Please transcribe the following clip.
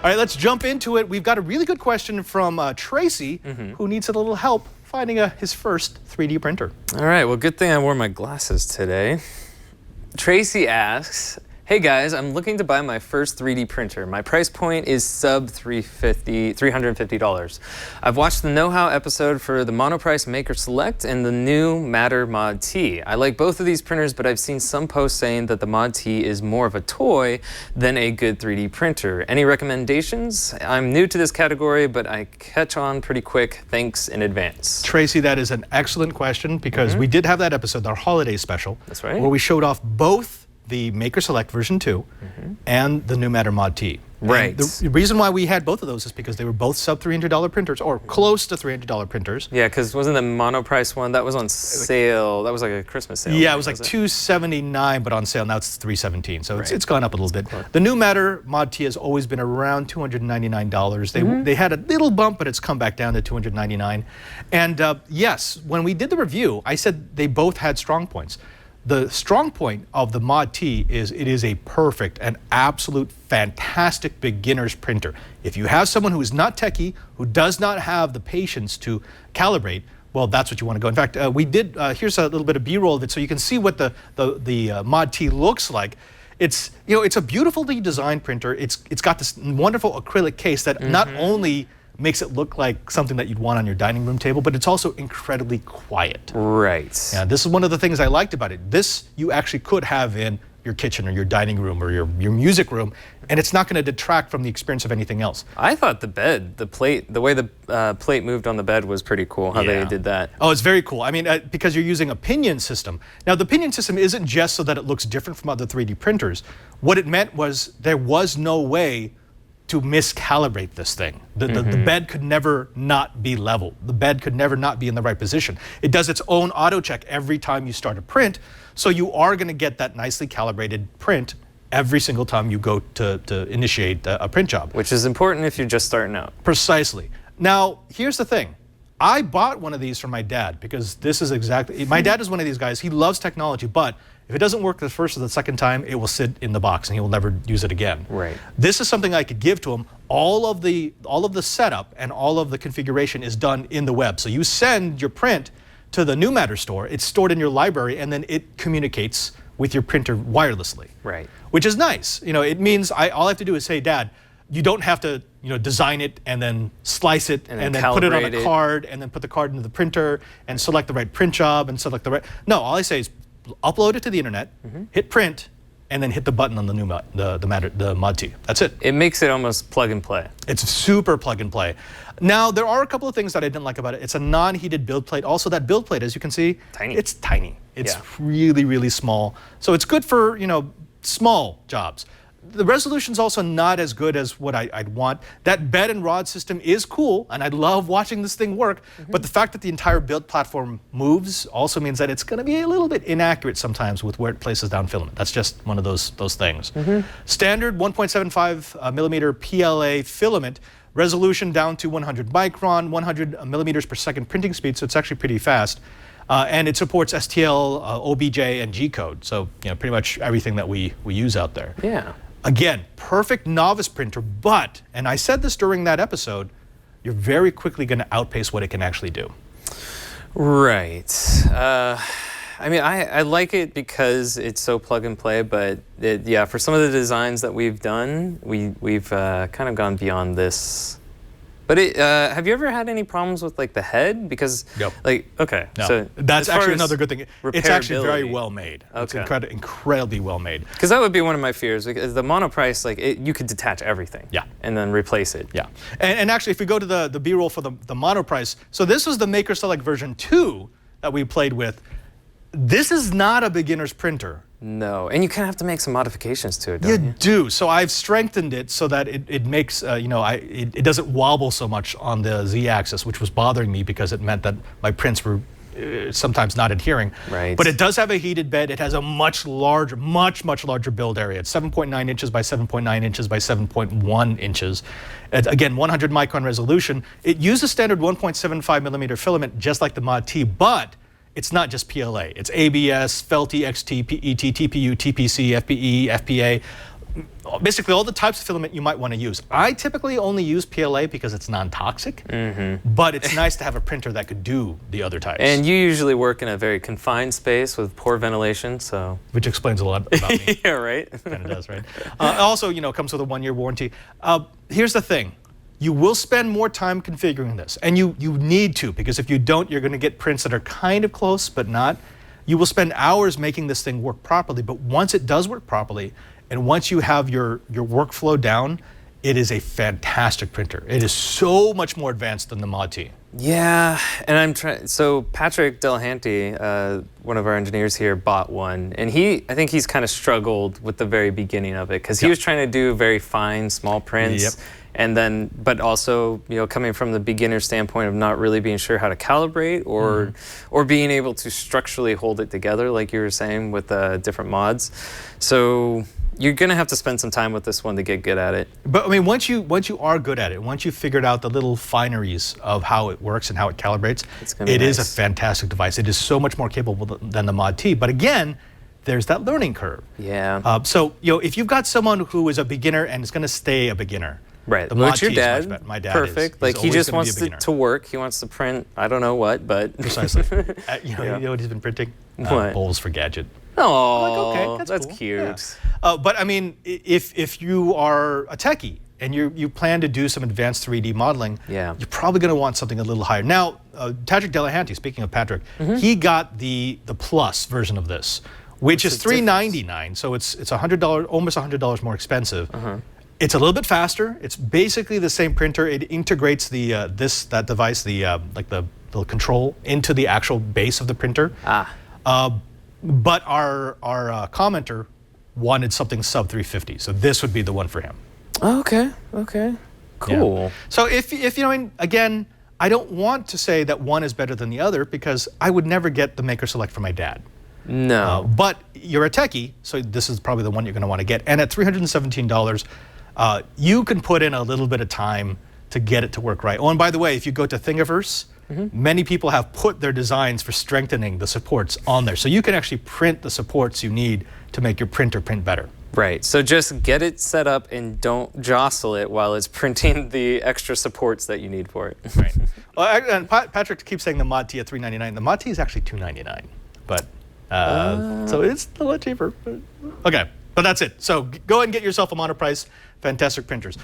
right, let's jump into it. We've got a really good question from Tracy, who needs a little help finding his first 3D printer. All right, well, good thing I wore my glasses today. Tracy asks, hey guys, I'm looking to buy my first 3D printer. My price point is sub $350. I've watched the KnowHow episode for the MonoPrice Maker Select and the new Matter Mod T. I like both of these printers, but I've seen some posts saying that the Mod T is more of a toy than a good 3D printer. Any recommendations? I'm new to this category, but I catch on pretty quick. Thanks in advance. Tracy, that is an excellent question because we did have that episode, our holiday special. That's right. Where we showed off both the Maker Select version 2 and the new Matter Mod T. Right. And the reason why we had both of those is because they were both sub $300 printers or close to $300 printers. Yeah, because wasn't the MonoPrice one, that was on sale, that was like a Christmas sale. Yeah, it was like $279, but on sale now it's $317, so it's gone up a little bit. The new Matter Mod T has always been around $299. They had a little bump, but it's come back down to $299. And yes, when we did the review, I said they both had strong points. The strong point of the Mod T is it is a perfect and absolute fantastic beginner's printer. If you have someone who is not techie, who does not have the patience to calibrate, well, that's what you want to go. In fact, we did, here's a little bit of B-roll of it so you can see what the Mod T looks like. It's, it's a beautifully designed printer. It's got this wonderful acrylic case that not only makes it look like something that you'd want on your dining room table, but it's also incredibly quiet. Right. Yeah, this is one of the things I liked about it. This you actually could have in your kitchen or your dining room or your music room, and it's not going to detract from the experience of anything else. I thought the bed, the plate, the way the plate moved on the bed was pretty cool, how they did that. Oh, it's very cool. I mean, because you're using a pinion system. Now, the pinion system isn't just so that it looks different from other 3D printers. What it meant was there was no way to miscalibrate this thing. The bed could never not be level. The bed could never not be in the right position. It does its own auto check every time you start a print, so you are going to get that nicely calibrated print every single time you go to initiate a print job. Which is important if you're just starting out. Precisely. Now, here's the thing. I bought one of these for my dad because this is exactly, my dad is one of these guys, he loves technology, but if it doesn't work the first or the second time, it will sit in the box and he will never use it again. Right. This is something I could give to him. All of the setup and all of the configuration is done in the web. So you send your print to the new Matter store, it's stored in your library, and then it communicates with your printer wirelessly. Right. Which is nice. It means all I have to do is say, Dad, you don't have to design it and then slice it and then put it on a card and then put the card into the printer and select the right print job and select the right. No, all I say is upload it to the internet, hit print, and then hit the button on the new the Mod T. That's it. It makes it almost plug and play. It's super plug and play. Now, there are a couple of things that I didn't like about it. It's a non-heated build plate. Also, that build plate, as you can see, it's tiny. It's really, really small. So it's good for, small jobs. The resolution's also not as good as what I'd want. That bed and rod system is cool, and I love watching this thing work, but the fact that the entire build platform moves also means that it's going to be a little bit inaccurate sometimes with where it places down filament. That's just one of those things. Standard 1.75 millimeter PLA filament, resolution down to 100 micron, 100 millimeters per second printing speed, so it's actually pretty fast. And it supports STL, OBJ, and GCODE, so pretty much everything that we use out there. Yeah. Again, perfect novice printer, but, and I said this during that episode, you're very quickly going to outpace what it can actually do. Right. I mean, I like it because it's so plug and play, but for some of the designs that we've done, we've kind of gone beyond this. But have you ever had any problems with the head? Because so that's actually another good thing. It's actually very well made. Okay. It's incredibly well made. Because that would be one of my fears. Because the MonoPrice, you could detach everything. Yeah. And then replace it. Yeah. And actually, if we go to the B-roll for the MonoPrice, so this was the Maker Select version 2 that we played with. This is not a beginner's printer. No, and you kind of have to make some modifications to it, don't you? You do. So I've strengthened it so that it makes, it doesn't wobble so much on the Z-axis, which was bothering me because it meant that my prints were sometimes not adhering. Right. But it does have a heated bed. It has a much larger build area. It's 7.9 inches by 7.9 inches by 7.1 inches. Again, 100 micron resolution. It uses standard 1.75 millimeter filament, just like the Mod T, but it's not just PLA. It's ABS, Felty, XT, PET, TPU, TPC, FPE, FPA. basically all the types of filament you might want to use. I typically only use PLA because it's non-toxic, but it's nice to have a printer that could do the other types. And you usually work in a very confined space with poor ventilation, so. Which explains a lot about me. Yeah, right? Kind of does, right? Also, you know, it comes with a 1-year warranty. Here's the thing. You will spend more time configuring this, and you need to, because if you don't, you're going to get prints that are kind of close, but not. You will spend hours making this thing work properly, but once it does work properly, and once you have your workflow down, it is a fantastic printer. It is so much more advanced than the Mod T. Yeah, and I'm trying. So Patrick Delahanty, one of our engineers here, bought one, and I think he's kind of struggled with the very beginning of it because he was trying to do very fine, small prints, and then, but also, you know, coming from the beginner standpoint of not really being sure how to calibrate or being able to structurally hold it together, like you were saying with different mods. So you're going to have to spend some time with this one to get good at it. But I mean, once you are good at it, once you've figured out the little fineries of how it works and how it calibrates, it is a fantastic device. It is so much more capable than the Mod T. But again, there's that learning curve. Yeah. So, you know, if you've got someone who is a beginner and is going to stay a beginner, right, the Mod which your T dad, is much better. My dad perfect. is like he just wants to work. He wants to print. I don't know what, but precisely. You know what he's been printing? What? Bowls for Gadget. Oh, like, okay, that's cool. Cute. Yeah. But I mean, if you are a techie and you plan to do some advanced 3D modeling, you're probably going to want something a little higher. Now, Patrick Delahanty, speaking of Patrick, he got the Plus version of this, which is $399, so it's $100, almost $100 more expensive. It's a little bit faster. It's basically the same printer. It integrates that device, like the control, into the actual base of the printer. But our commenter wanted something sub 350, so this would be the one for him. Okay, cool. Yeah. So if you know, again, I don't want to say that one is better than the other because I would never get the Maker Select for my dad. No. But you're a techie, so this is probably the one you're going to want to get. And at $317, you can put in a little bit of time to get it to work right. Oh, and by the way, if you go to Thingiverse, many people have put their designs for strengthening the supports on there. So you can actually print the supports you need to make your printer print better. Right, so just get it set up and don't jostle it while it's printing the extra supports that you need for it. Right. Well, and Patrick keeps saying the Mod T at $399. The Mod T is actually $299, but so it's a little cheaper. Okay, but that's it. So go ahead and get yourself a MonoPrice. Fantastic printers.